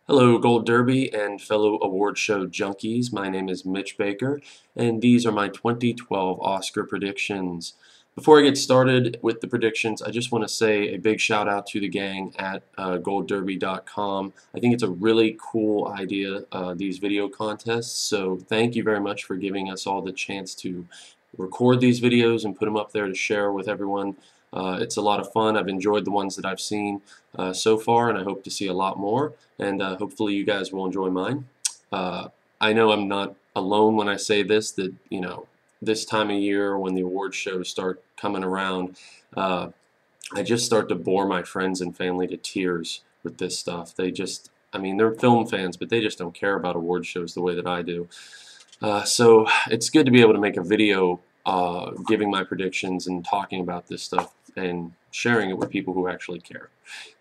Hello, Gold Derby and fellow award show junkies. My name is Mitch Baker, and these are my 2012 Oscar predictions. Before I get started with the predictions, I just want to say a big shout out to the gang at goldderby.com. I think it's a really cool idea, these video contests, so thank you very much for giving us all the chance to record these videos and put them up there to share with everyone. It's a lot of fun. I've enjoyed the ones that I've seen so far, and I hope to see a lot more, and hopefully you guys will enjoy mine. I know I'm not alone when I say this, that, this time of year when the award shows start coming around, I just start to bore my friends and family to tears with this stuff. I mean, they're film fans, but they just don't care about award shows the way that I do. So it's good to be able to make a video giving my predictions and talking about this stuff and sharing it with people who actually care.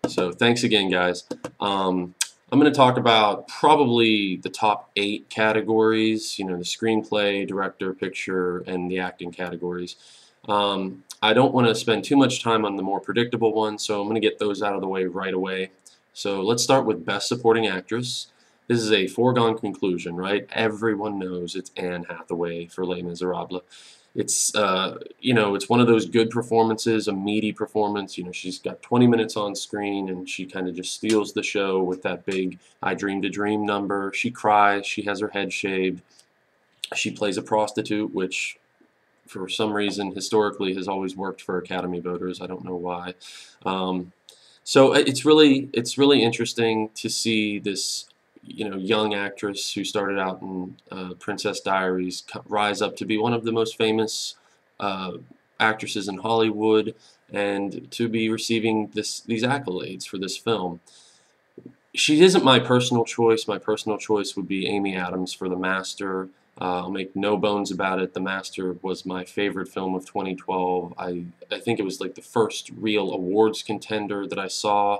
So thanks again, guys. I'm going to talk about probably the top 8 categories, the screenplay, director, picture, and the acting categories. I don't want to spend too much time on the more predictable ones, so I'm going to get those out of the way right away. So let's start with Best Supporting Actress. This is a foregone conclusion, right? Everyone knows it's Anne Hathaway for Les Miserables. It's it's one of those good performances, a meaty performance. She's got 20 minutes on screen, and she kind of just steals the show with that big "I Dreamed a Dream" number. She cries. She has her head shaved. She plays a prostitute, which, for some reason, historically has always worked for Academy voters. I don't know why. So it's really interesting to see this young actress who started out in Princess Diaries rise up to be one of the most famous actresses in Hollywood, and to be receiving these accolades for this film. She isn't my personal choice. My personal choice would be Amy Adams for The Master. I'll make no bones about it. The Master was my favorite film of 2012. I think it was like the first real awards contender that I saw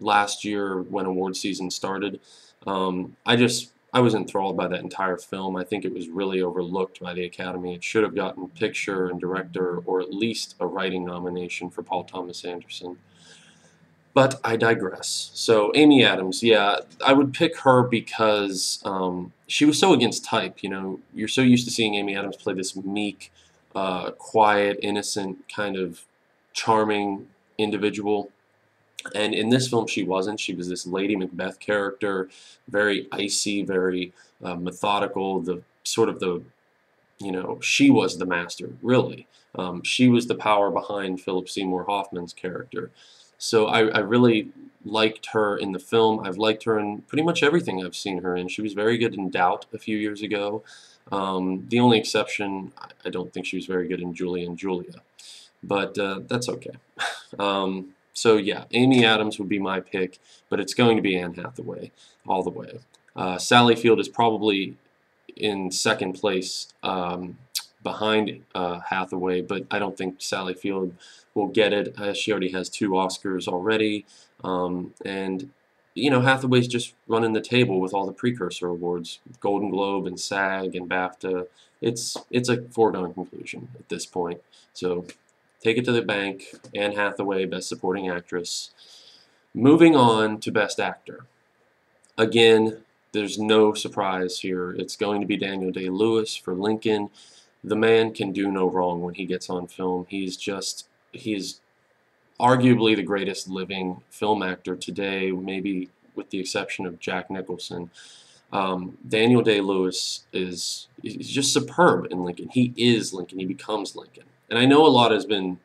last year when award season started. I was enthralled by that entire film. I think it was really overlooked by the Academy. It should have gotten picture and director, or at least a writing nomination for Paul Thomas Anderson. But I digress. So Amy Adams, yeah, I would pick her because she was so against type. You're so used to seeing Amy Adams play this meek, quiet, innocent, kind of charming individual. And in this film, she wasn't. She was this Lady Macbeth character, very icy, very methodical. She was the master, really. She was the power behind Philip Seymour Hoffman's character. So I really liked her in the film. I've liked her in pretty much everything I've seen her in. She was very good in Doubt a few years ago. The only exception, I don't think she was very good in Julie and Julia. But that's okay. So yeah, Amy Adams would be my pick, but it's going to be Anne Hathaway all the way. Sally Field is probably in second place behind Hathaway, but I don't think Sally Field will get it. She already has 2 Oscars already, and Hathaway's just running the table with all the precursor awards, Golden Globe and SAG and BAFTA. It's a foregone conclusion at this point. So take it to the bank. Anne Hathaway, Best Supporting Actress. Moving on to Best Actor. Again, there's no surprise here. It's going to be Daniel Day-Lewis for Lincoln. The man can do no wrong when he gets on film. He's arguably the greatest living film actor today, maybe with the exception of Jack Nicholson. Daniel Day-Lewis is just superb in Lincoln. He is Lincoln. He becomes Lincoln. And I know a lot has been,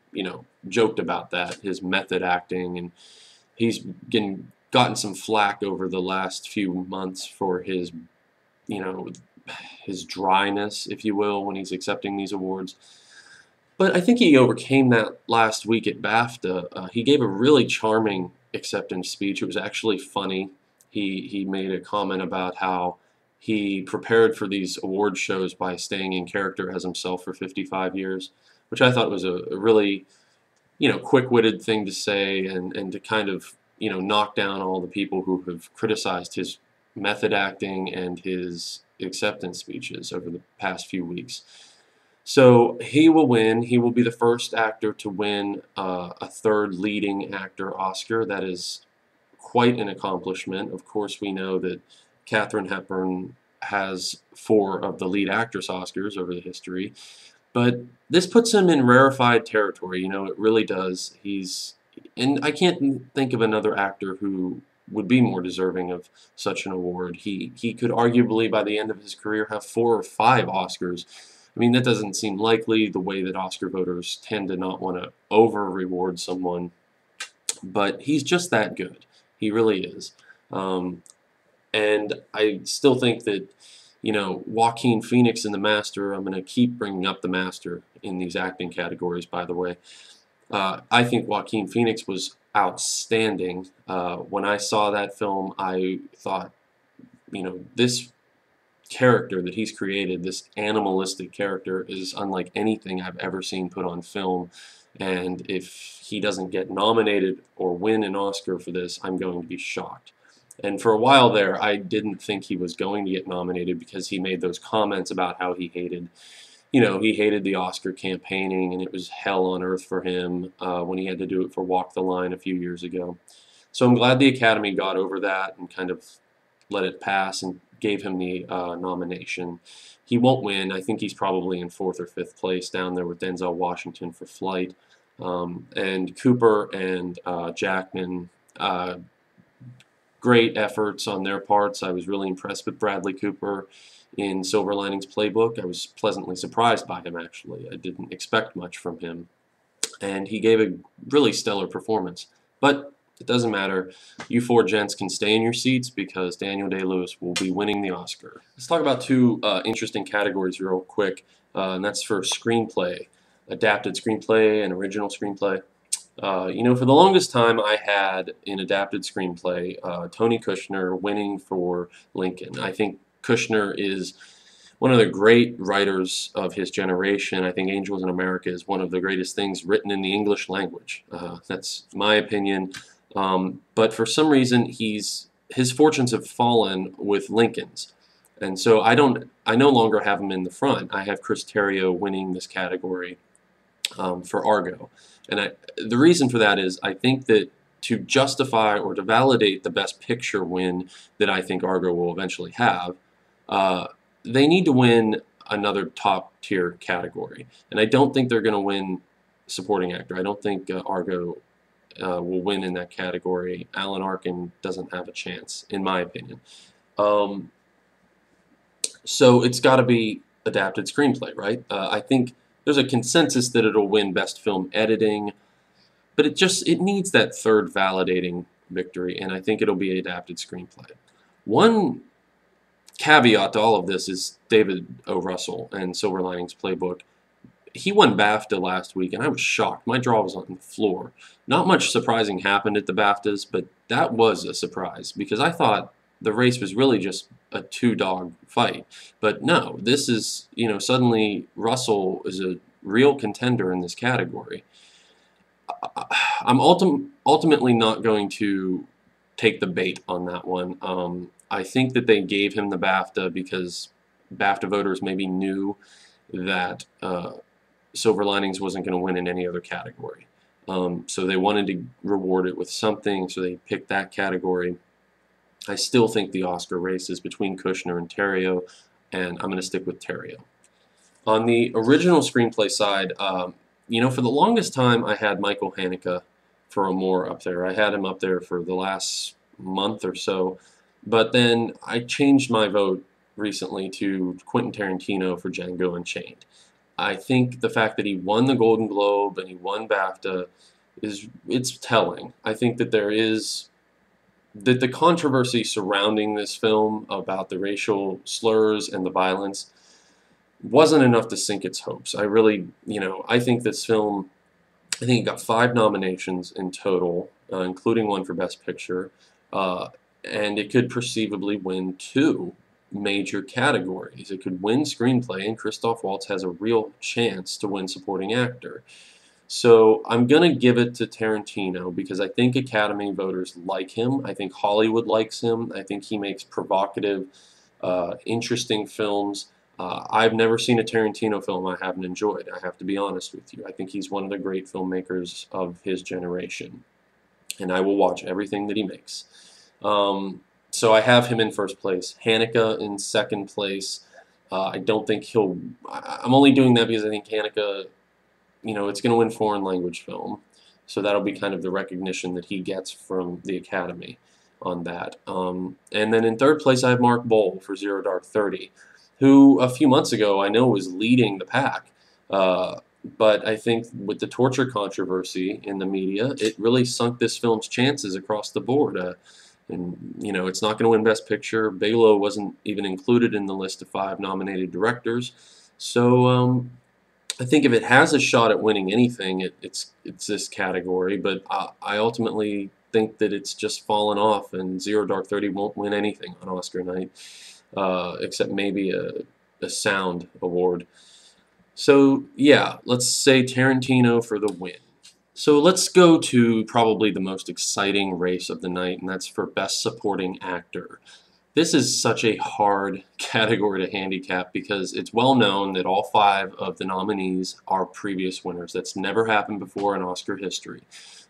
joked about that, his method acting, and he's gotten some flack over the last few months for his dryness, if you will, when he's accepting these awards. But I think he overcame that last week at BAFTA. He gave a really charming acceptance speech. It was actually funny. He made a comment about how he prepared for these award shows by staying in character as himself for 55 years, which I thought was a really, quick-witted thing to say, and to kind of, knock down all the people who have criticized his method acting and his acceptance speeches over the past few weeks. So he will win. He will be the first actor to win a third leading actor Oscar. That is quite an accomplishment. Of course, we know that Katharine Hepburn has 4 of the lead actress Oscars over the history, but this puts him in rarefied territory. You know, it really does. And I can't think of another actor who would be more deserving of such an award. He could arguably, by the end of his career, have 4 or 5 Oscars. I mean, that doesn't seem likely, the way that Oscar voters tend to not want to over-reward someone, but he's just that good. He really is. And I still think that, you know, Joaquin Phoenix in The Master, I'm going to keep bringing up The Master in these acting categories, by the way. I think Joaquin Phoenix was outstanding. When I saw that film, I thought, you know, this character that he's created, this animalistic character, is unlike anything I've ever seen put on film. And if he doesn't get nominated or win an Oscar for this, I'm going to be shocked. And for a while there, I didn't think he was going to get nominated because he made those comments about how he hated, you know, he hated the Oscar campaigning and it was hell on earth for him when he had to do it for Walk the Line a few years ago. So I'm glad the Academy got over that and kind of let it pass and gave him the nomination. He won't win. I think he's probably in 4th or 5th place down there with Denzel Washington for Flight. And Cooper and Jackman, great efforts on their parts. I was really impressed with Bradley Cooper in Silver Linings Playbook. I was pleasantly surprised by him, actually. I didn't expect much from him. And he gave a really stellar performance. But it doesn't matter. You 4 gents can stay in your seats because Daniel Day-Lewis will be winning the Oscar. Let's talk about 2 interesting categories real quick, and that's for screenplay, adapted screenplay and original screenplay. You know, for the longest time I had in adapted screenplay Tony Kushner winning for Lincoln. I think Kushner is one of the great writers of his generation. I think Angels in America is one of the greatest things written in the English language. That's my opinion. But for some reason, his fortunes have fallen with Lincoln's. And so I no longer have him in the front. I have Chris Terrio winning this category for Argo. And the reason for that is I think that to justify or to validate the Best Picture win that I think Argo will eventually have, they need to win another top-tier category. And I don't think they're going to win supporting actor. I don't think Argo will win in that category. Alan Arkin doesn't have a chance, in my opinion. So it's got to be adapted screenplay, right? I think there's a consensus that it'll win Best Film Editing, but it needs that 3rd validating victory, and I think it'll be adapted screenplay. One caveat to all of this is David O. Russell and Silver Linings Playbook. He won BAFTA last week, and I was shocked. My jaw was on the floor. Not much surprising happened at the BAFTAs, but that was a surprise because I thought the race was really just a 2-dog fight. But no, this is, you know, suddenly Russell is a real contender in this category. I'm ultimately not going to take the bait on that one. I think that they gave him the BAFTA because BAFTA voters maybe knew that Silver Linings wasn't going to win in any other category. So they wanted to reward it with something, so they picked that category. I still think the Oscar race is between Kushner and Terrio, and I'm going to stick with Terrio. On the original screenplay side, you know, for the longest time I had Michael Haneke for Amour up there. I had him up there for the last month or so, but then I changed my vote recently to Quentin Tarantino for Django Unchained. I think the fact that he won the Golden Globe and he won BAFTA it's telling. I think that the controversy surrounding this film about the racial slurs and the violence wasn't enough to sink its hopes. I really, you know, I think this film, I think it got 5 nominations in total, including one for Best Picture, and it could perceivably win 2 major categories. It could win Screenplay, and Christoph Waltz has a real chance to win Supporting Actor. So I'm going to give it to Tarantino because I think Academy voters like him. I think Hollywood likes him. I think he makes provocative, interesting films. I've never seen a Tarantino film I haven't enjoyed. I have to be honest with you. I think he's one of the great filmmakers of his generation. and I will watch everything that he makes. So I have him in first place. Haneke in second place. I don't think he'll. I'm only doing that because I think Haneke, it's going to win foreign language film. So that'll be kind of the recognition that he gets from the Academy on that. And then in third place, I have Mark Boal for Zero Dark 30, who a few months ago I know was leading the pack. But I think with the torture controversy in the media, it really sunk this film's chances across the board. And it's not going to win Best Picture. Bela wasn't even included in the list of 5 nominated directors. So I think if it has a shot at winning anything, it's this category. But I ultimately think that it's just fallen off, and Zero Dark 30 won't win anything on Oscar night, except maybe a sound award. So yeah, let's say Tarantino for the win. So let's go to probably the most exciting race of the night, and that's for Best Supporting Actor. This is such a hard category to handicap because it's well known that all 5 of the nominees are previous winners. That's never happened before in Oscar history.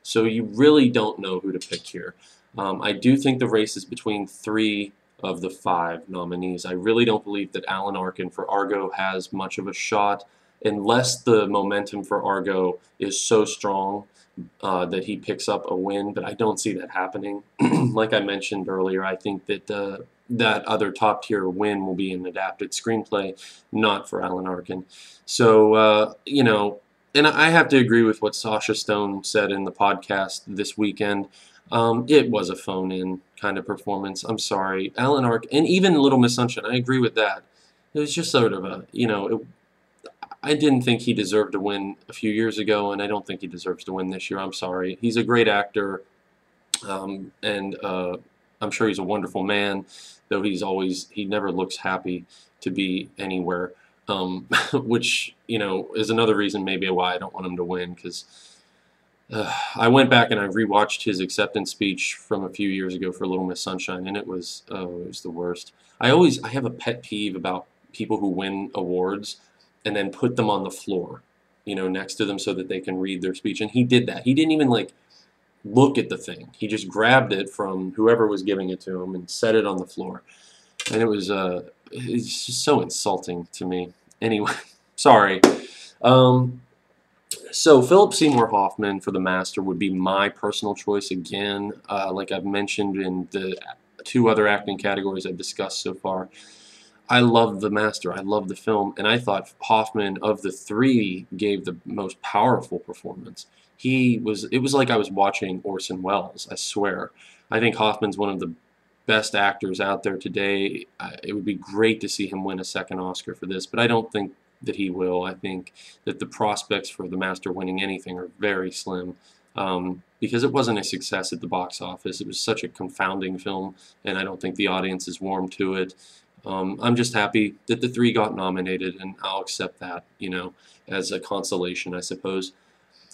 So you really don't know who to pick here. I do think the race is between 3 of the 5 nominees. I really don't believe that Alan Arkin for Argo has much of a shot unless the momentum for Argo is so strong that he picks up a win, but I don't see that happening. Like I mentioned earlier, I think that that other top tier win will be an adapted screenplay, not for Alan Arkin. So, and I have to agree with what Sasha Stone said in the podcast this weekend. It was a phone-in kind of performance. I'm sorry. Alan Arkin, and even Little Miss Sunshine, I agree with that. It was just sort of I didn't think he deserved to win a few years ago, and I don't think he deserves to win this year. I'm sorry. He's a great actor, and I'm sure he's a wonderful man, though he never looks happy to be anywhere, which, is another reason maybe why I don't want him to win, because I went back and I rewatched his acceptance speech from a few years ago for Little Miss Sunshine, and it was the worst. I have a pet peeve about people who win awards and then put them on the floor, next to them so that they can read their speech. And he did that. He didn't even look at the thing. He just grabbed it from whoever was giving it to him and set it on the floor. And it's just so insulting to me. Anyway, sorry. So Philip Seymour Hoffman for The Master would be my personal choice again, like I've mentioned in the 2 other acting categories I've discussed so far. I love The Master. I love the film, and I thought Hoffman, of the 3, gave the most powerful performance. It was like I was watching Orson Welles, I swear. I think Hoffman's one of the best actors out there today. It would be great to see him win a second Oscar for this, but I don't think that he will. I think that the prospects for The Master winning anything are very slim. Because it wasn't a success at the box office. It was such a confounding film, and I don't think the audience is warm to it. I'm just happy that the 3 got nominated, and I'll accept that, as a consolation, I suppose.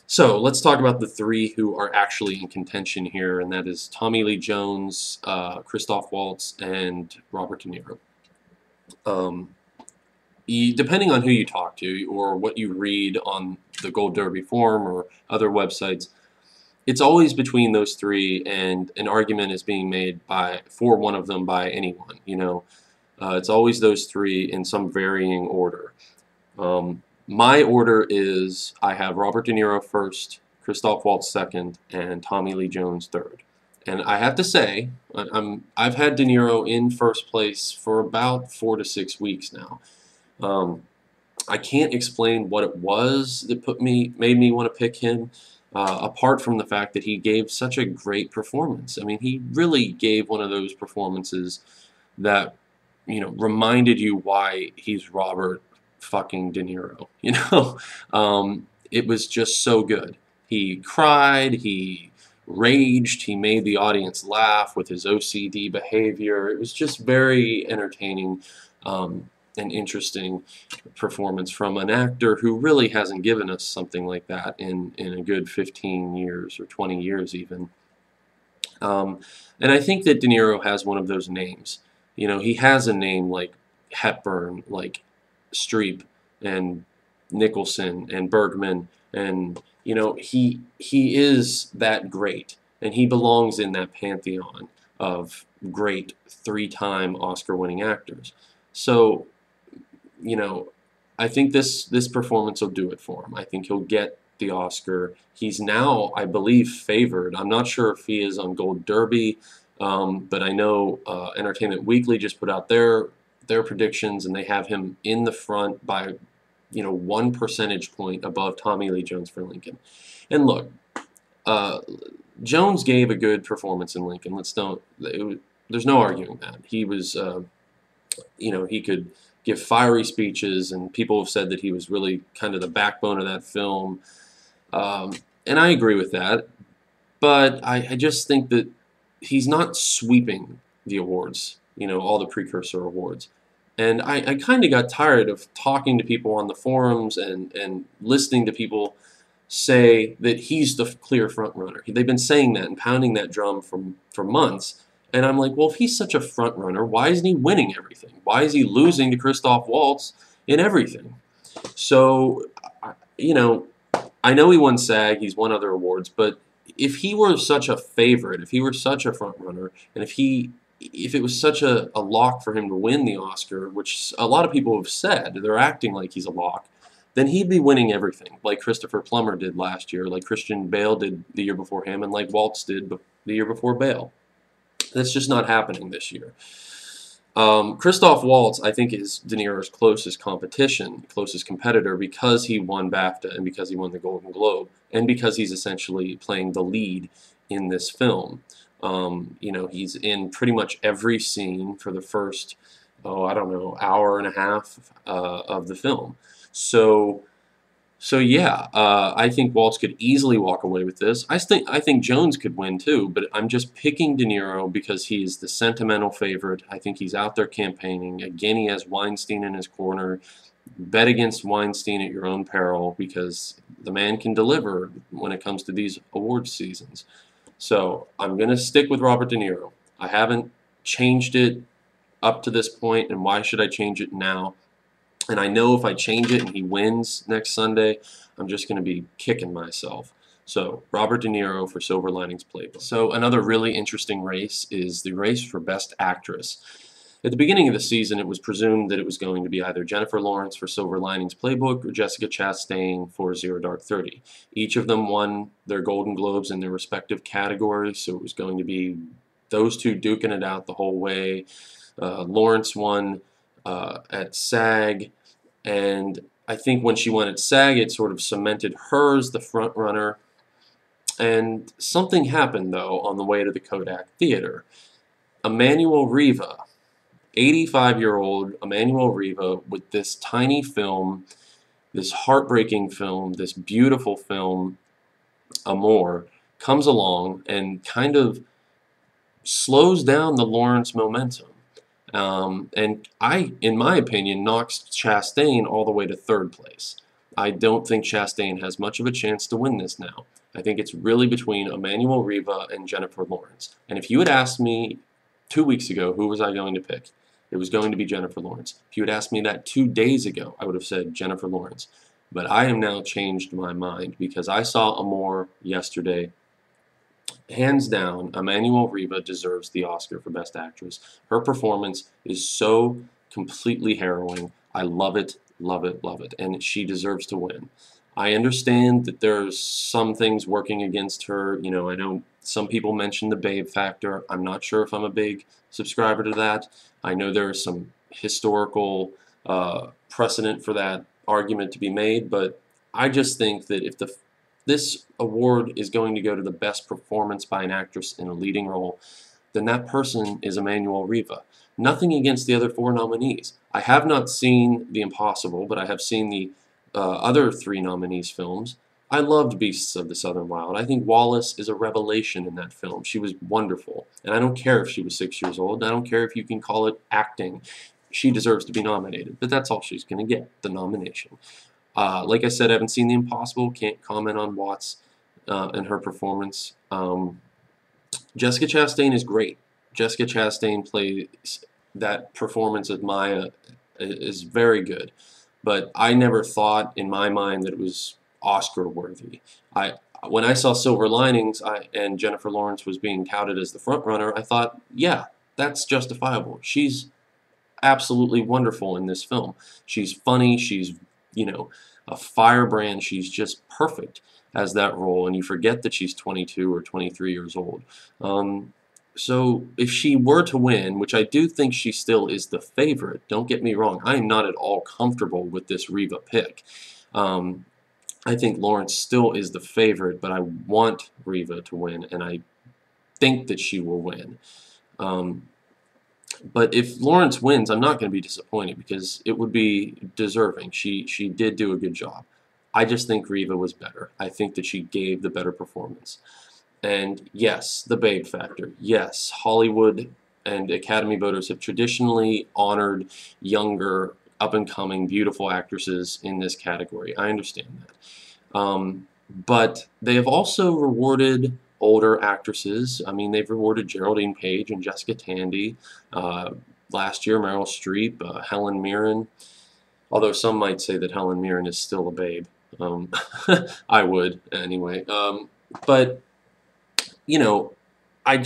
So let's talk about the 3 who are actually in contention here, and that is Tommy Lee Jones, Christoph Waltz, and Robert De Niro. Depending on who you talk to or what you read on the Gold Derby Forum or other websites, it's always between those 3, and an argument is being made for one of them by anyone, It's always those 3 in some varying order. My order is I have Robert De Niro first, Christoph Waltz second, and Tommy Lee Jones third. And I have to say, I've had De Niro in first place for about 4 to 6 weeks now. I can't explain what it was that made me want to pick him. Apart from the fact that he gave such a great performance. I mean, he really gave one of those performances that, reminded you why he's Robert fucking De Niro, It was just so good. He cried, he raged, he made the audience laugh with his OCD behavior. It was just very entertaining and interesting performance from an actor who really hasn't given us something like that in a good 15 years or 20 years even. And I think that De Niro has one of those names. He has a name like Hepburn, like Streep, and Nicholson, and Bergman, and he is that great. and he belongs in that pantheon of great three-time Oscar-winning actors. So, you know, I think this performance will do it for him. I think he'll get the Oscar. He's now, I believe, favored. I'm not sure if he is on Gold Derby, but I know Entertainment Weekly just put out their predictions, and they have him in the front by 1 percentage point above Tommy Lee Jones for Lincoln. And look, uh, Jones gave a good performance in Lincoln. There's no arguing that. He was, he could give fiery speeches, and people have said that he was really kind of the backbone of that film. And I agree with that, but I just think that he's not sweeping the awards, all the precursor awards. And I kind of got tired of talking to people on the forums and listening to people say that he's the clear front runner. They've been saying that and pounding that drum for months. And I'm like, well, if he's such a front runner, why isn't he winning everything? Why is he losing to Christoph Waltz in everything? So, I know he won SAG, he's won other awards, but if he were such a favorite, if he were such a front runner, and if it was such a lock for him to win the Oscar, which a lot of people have said, they're acting like he's a lock, then he'd be winning everything, like Christopher Plummer did last year, like Christian Bale did the year before him, and like Waltz did the year before Bale. That's just not happening this year. Christoph Waltz, I think, is De Niro's closest competitor, because he won BAFTA and because he won the Golden Globe, and because he's essentially playing the lead in this film. He's in pretty much every scene for the first, I don't know, hour and a half of the film. So yeah, I think Waltz could easily walk away with this. I think Jones could win too, but I'm just picking De Niro because he's the sentimental favorite. I think he's out there campaigning. Again, he has Weinstein in his corner. Bet against Weinstein at your own peril, because the man can deliver when it comes to these awards seasons. So I'm going to stick with Robert De Niro. I haven't changed it up to this point, and why should I change it now? And I know if I change it and he wins next Sunday, I'm just going to be kicking myself. So, Robert De Niro for Silver Linings Playbook. So, another really interesting race is the race for Best Actress. At the beginning of the season, it was presumed that it was going to be either Jennifer Lawrence for Silver Linings Playbook or Jessica Chastain for Zero Dark 30. Each of them won their Golden Globes in their respective categories, so it was going to be those two duking it out the whole way. Lawrence won at SAG, and I think when she won at SAG, it sort of cemented her as the front runner. And something happened, though, on the way to the Kodak Theater. Emmanuelle Riva, 85-year-old Emmanuelle Riva, with this tiny film, this heartbreaking film, this beautiful film, Amour, comes along and kind of slows down the Lawrence momentum. And in my opinion, knocks Chastain all the way to third place. I don't think Chastain has much of a chance to win this now. I think it's really between Emmanuelle Riva and Jennifer Lawrence. And if you had asked me 2 weeks ago who was I going to pick, it was going to be Jennifer Lawrence. If you had asked me that 2 days ago, I would have said Jennifer Lawrence. But I have now changed my mind because I saw Amour yesterday. Hands down, Emmanuelle Riva deserves the Oscar for Best Actress. Her performance is so completely harrowing. I love it, love it, love it, and she deserves to win. I understand that there's some things working against her. I know some people mention the Babe factor. I'm not sure if I'm a big subscriber to that. I know there is some historical precedent for that argument to be made, but I just think that if this award is going to go to the best performance by an actress in a leading role, then that person is Emmanuelle Riva. Nothing against the other 4 nominees. I have not seen The Impossible, but I have seen the other 3 nominees' films. I loved Beasts of the Southern Wild. I think Wallace is a revelation in that film. She was wonderful. And I don't care if she was 6 years old. I don't care if you can call it acting. She deserves to be nominated. But that's all she's going to get, the nomination. Like I said, I haven't seen The Impossible. Can't comment on Watts and her performance. Jessica Chastain is great. Jessica Chastain plays that performance of Maya is very good. But I never thought in my mind that it was Oscar worthy. when I saw Silver Linings and Jennifer Lawrence was being touted as the front runner, I thought, yeah, that's justifiable. She's absolutely wonderful in this film. She's funny. She's, you know, a firebrand. She's just perfect as that role, and you forget that she's 22 or 23 years old. So if she were to win, which I do think she still is the favorite, don't get me wrong, I am not at all comfortable with this Reva pick. Um, I think Lawrence still is the favorite, but I want Reva to win, and I think that she will win. Um, but if Lawrence wins, I'm not going to be disappointed because it would be deserving. She did do a good job. I just think Reva was better. I think that she gave the better performance. And yes, the babe factor. Yes, Hollywood and Academy voters have traditionally honored younger, up-and-coming, beautiful actresses in this category. I understand that. But they have also rewarded older actresses. I mean, they've rewarded Geraldine Page and Jessica Tandy. Last year, Meryl Streep, Helen Mirren. Although some might say that Helen Mirren is still a babe. I would, anyway. But, you know, I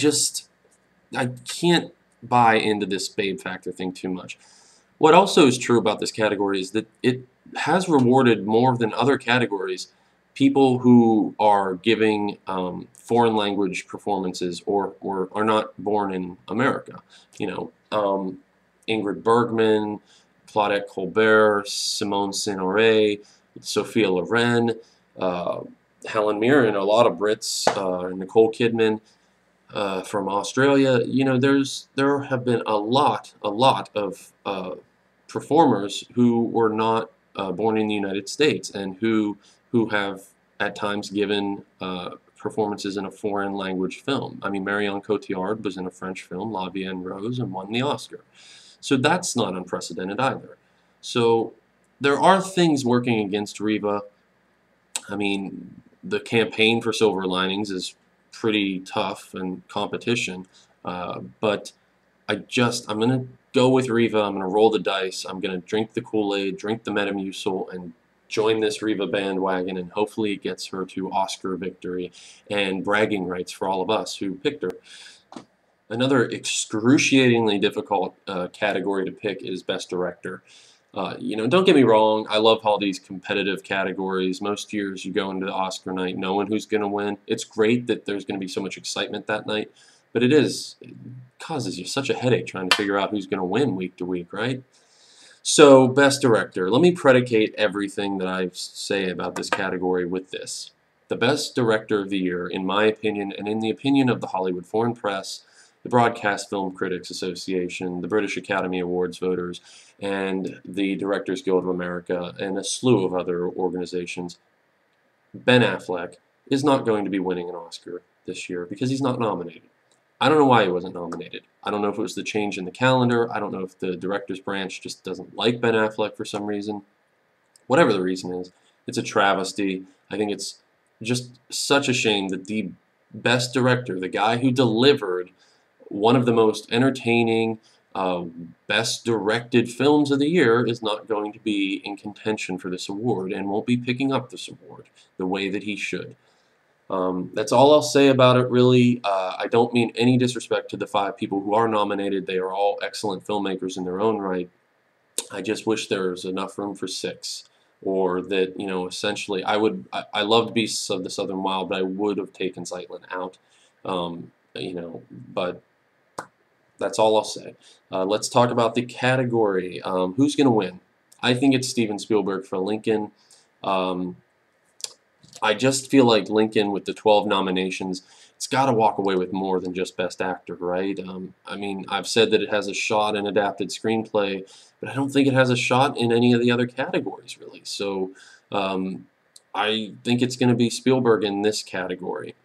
can't buy into this babe factor thing too much. What also is true about this category is that it has rewarded more than other categories people who are giving foreign language performances or are not born in America. You know, Ingrid Bergman, Claudette Colbert, Simone Signoret, Sophia Loren, Helen Mirren, a lot of Brits, Nicole Kidman from Australia. You know, there have been a lot of performers who were not born in the United States and who have at times given performances in a foreign language film. I mean, Marion Cotillard was in a French film, La Vie en Rose, and won the Oscar. So that's not unprecedented either. So there are things working against Reva. I mean, the campaign for Silver Linings is pretty tough and competition, but I'm going to go with Reva. I'm going to roll the dice. I'm going to drink the Kool-Aid, drink the Metamucil, and join this Reva bandwagon, and hopefully it gets her to Oscar victory and bragging rights for all of us who picked her. Another excruciatingly difficult category to pick is Best Director. You know, don't get me wrong, I love all these competitive categories. Most years you go into the Oscar night knowing who's going to win. It's great that there's going to be so much excitement that night, but it causes you such a headache trying to figure out who's going to win week to week, right? So, Best Director. Let me predicate everything that I say about this category with this. The Best Director of the Year, in my opinion, and in the opinion of the Hollywood Foreign Press, the Broadcast Film Critics Association, the British Academy Awards voters, and the Directors Guild of America, and a slew of other organizations, Ben Affleck is not going to be winning an Oscar this year because he's not nominated. I don't know why he wasn't nominated. I don't know if it was the change in the calendar. I don't know if the director's branch just doesn't like Ben Affleck for some reason. Whatever the reason is, it's a travesty. I think it's just such a shame that the best director, the guy who delivered one of the most entertaining, best directed films of the year, is not going to be in contention for this award and won't be picking up this award the way that he should. That's all I'll say about it, really. I don't mean any disrespect to the 5 people who are nominated. They are all excellent filmmakers in their own right. I just wish there was enough room for 6. Or that, you know, essentially, I loved Beasts of the Southern Wild, but I would have taken Zeitlin out. You know, but that's all I'll say. Let's talk about the category. Who's going to win? I think it's Steven Spielberg for Lincoln. I just feel like Lincoln, with the 12 nominations, it's got to walk away with more than just Best Actor, right? I mean, I've said that it has a shot in Adapted Screenplay, but I don't think it has a shot in any of the other categories, really. So I think it's going to be Spielberg in this category.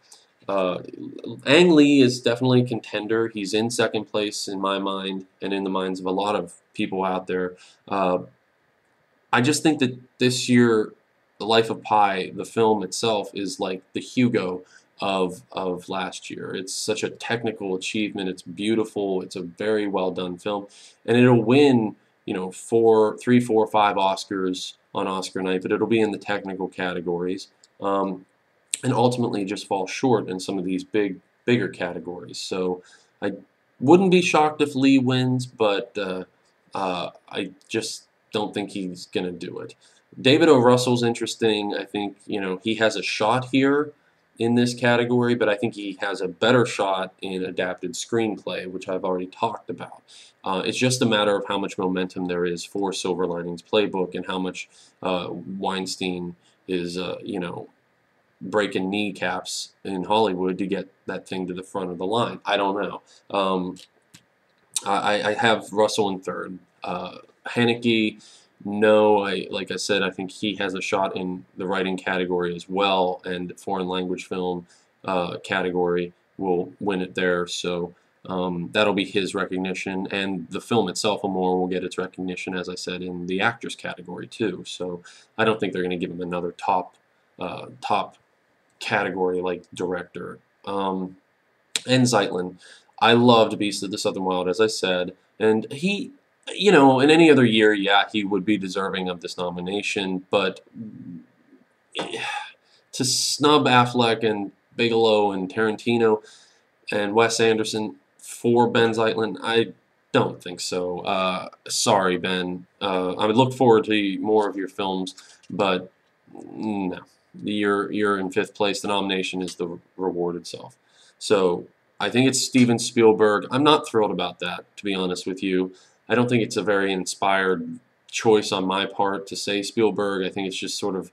Ang Lee is definitely a contender. He's in second place in my mind and in the minds of a lot of people out there. I just think that this year, The Life of Pi, the film itself, is like the Hugo of last year. It's such a technical achievement. It's beautiful. It's a very well done film, and it'll win, you know, 3, 4, 5 Oscars on Oscar night, but it'll be in the technical categories. and ultimately just fall short in some of these bigger categories. So I wouldn't be shocked if Lee wins, but I just don't think he's going to do it. David O. Russell's interesting. I think, he has a shot here in this category, but I think he has a better shot in adapted screenplay, which I've already talked about. It's just a matter of how much momentum there is for Silver Linings Playbook and how much Weinstein is, breaking kneecaps in Hollywood to get that thing to the front of the line. I don't know. I have Russell in third. Haneke, no, like I said, I think he has a shot in the writing category as well, and foreign language film category will win it there. So that'll be his recognition, and the film itself, Amour, will get its recognition, as I said, in the actors category too. So I don't think they're going to give him another top category like director. And Zeitlin, I loved Beast of the Southern Wild, as I said, and he, in any other year, yeah, he would be deserving of this nomination, but to snub Affleck and Bigelow and Tarantino and Wes Anderson for Ben Zeitlin, I don't think so. Sorry, Ben. I would look forward to more of your films, but no. You're in fifth place. The nomination is the reward itself. So I think it's Steven Spielberg. I'm not thrilled about that, to be honest with you. I don't think it's a very inspired choice on my part to say Spielberg. I think it's just sort of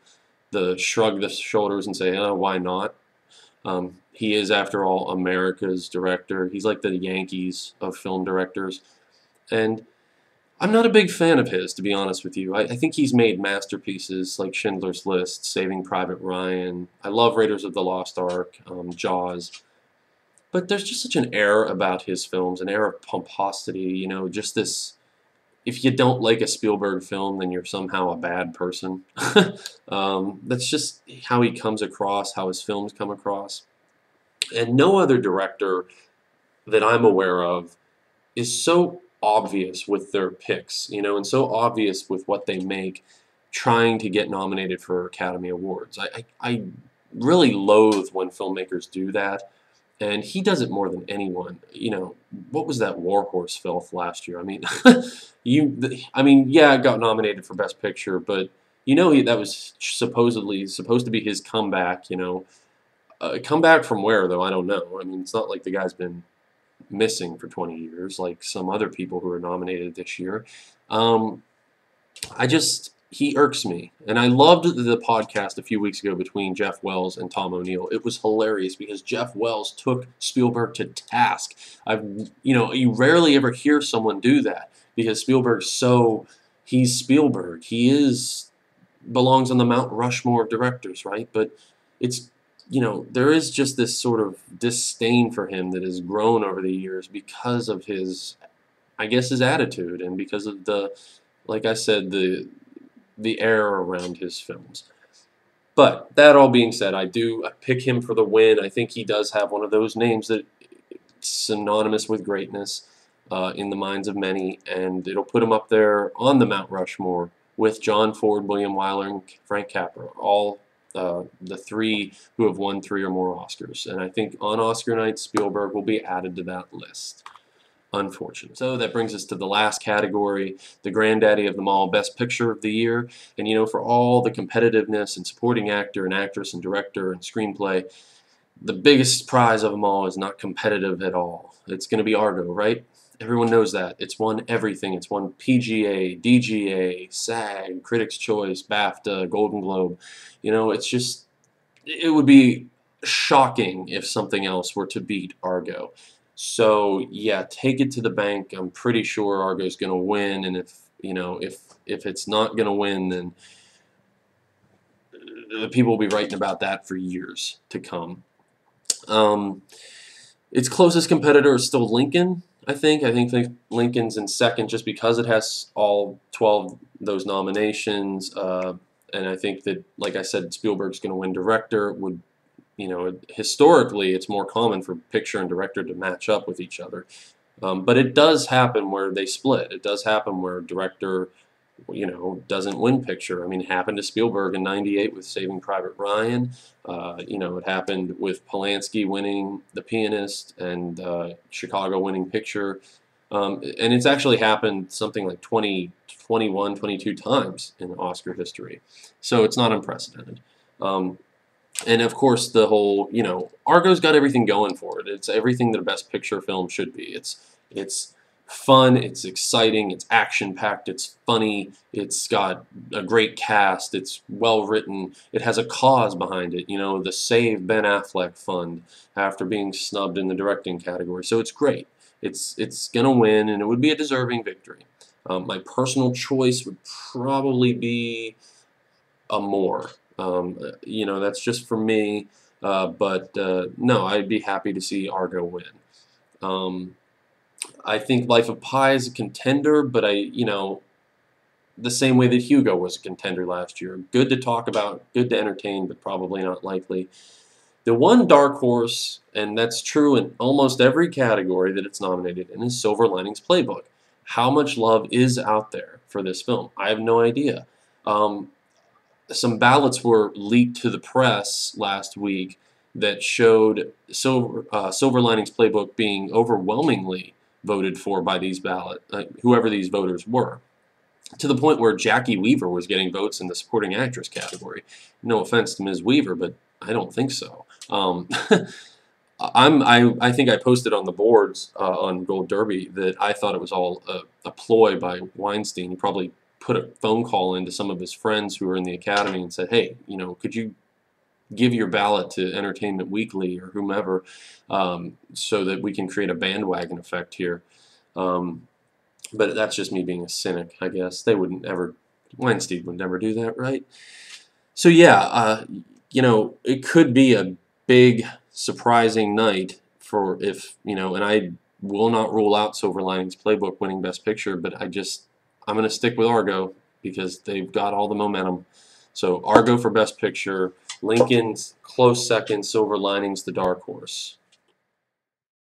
the shrug the shoulders and say, oh, why not? He is, after all, America's director. He's like the Yankees of film directors. And I'm not a big fan of his, to be honest with you. I think he's made masterpieces like Schindler's List, Saving Private Ryan. I love Raiders of the Lost Ark, Jaws. But there's just such an air about his films, an air of pomposity, just this, if you don't like a Spielberg film, then you're somehow a bad person. That's just how he comes across, how his films come across. And no other director that I'm aware of is so obvious with their picks, and so obvious with what they make, trying to get nominated for Academy Awards. I really loathe when filmmakers do that, and he does it more than anyone. What was that Warhorse filth last year? I mean, yeah, it got nominated for Best Picture, but that was supposed to be his comeback. Comeback from where though? I don't know. I mean, it's not like the guy's been missing for 20 years like some other people who are nominated this year. He irks me. And I loved the podcast a few weeks ago between Jeff Wells and Tom O'Neill. It was hilarious because Jeff Wells took Spielberg to task. You rarely ever hear someone do that because he's Spielberg. He belongs on the Mount Rushmore of directors, right? But there is just this sort of disdain for him that has grown over the years because of his attitude and because of like I said, the air around his films. But that all being said, I pick him for the win. I think he does have one of those names that synonymous with greatness in the minds of many, and it'll put him up there on the Mount Rushmore with John Ford, William Wyler, and Frank Capra, all the three who have won 3 or more Oscars. And I think on Oscar night, Spielberg will be added to that list. Unfortunate. So that brings us to the last category, the granddaddy of them all, Best Picture of the Year. And for all the competitiveness and supporting actor and actress and director and screenplay, the biggest prize of them all is not competitive at all. It's going to be Argo, right? Everyone knows that. It's won everything. It's won PGA, DGA, SAG, Critics' Choice, BAFTA, Golden Globe. It would be shocking if something else were to beat Argo. So yeah, take it to the bank. I'm pretty sure Argo's going to win, and if it's not going to win, then the people will be writing about that for years to come. Its closest competitor is still Lincoln. I think Lincoln's in second just because it has all 12 of those nominations, and I think that, like I said, Spielberg's going to win director. Historically, it's more common for picture and director to match up with each other. But it does happen where they split. It does happen where director doesn't win picture. I mean, it happened to Spielberg in '98 with Saving Private Ryan. It happened with Polanski winning The Pianist and Chicago winning picture. And it's actually happened something like 20, 21, 22 times in Oscar history. So it's not unprecedented. Um, and of course, the whole, Argo's got everything going for it. It's everything that a Best Picture film should be. It's fun, it's exciting, it's action-packed, it's funny, it's got a great cast, it's well written, it has a cause behind it, the Save Ben Affleck Fund after being snubbed in the directing category. So it's great. It's gonna win, and it would be a deserving victory. My personal choice would probably be Amour. That's just for me. But no, I'd be happy to see Argo win. Um, I think Life of Pi is a contender, but the same way that Hugo was a contender last year. Good to talk about, good to entertain, but probably not likely. The one dark horse, and that's true in almost every category that it's nominated in, is Silver Linings Playbook. How much love is out there for this film? I have no idea. Some ballots were leaked to the press last week that showed Silver Linings Playbook being overwhelmingly voted for by whoever these voters were, to the point where Jackie Weaver was getting votes in the supporting actress category. No offense to Ms. Weaver, but I don't think so. I think I posted on the boards on Gold Derby that I thought it was all a ploy by Weinstein. He probably put a phone call into some of his friends who were in the Academy and said, hey, could you give your ballot to Entertainment Weekly or whomever, so that we can create a bandwagon effect here. But that's just me being a cynic, I guess. Weinstein would never do that, right? So yeah, it could be a big, surprising night and I will not rule out Silver Linings Playbook winning Best Picture, but I'm going to stick with Argo because they've got all the momentum. So Argo for Best Picture, Lincoln's close second, Silver Linings the dark horse.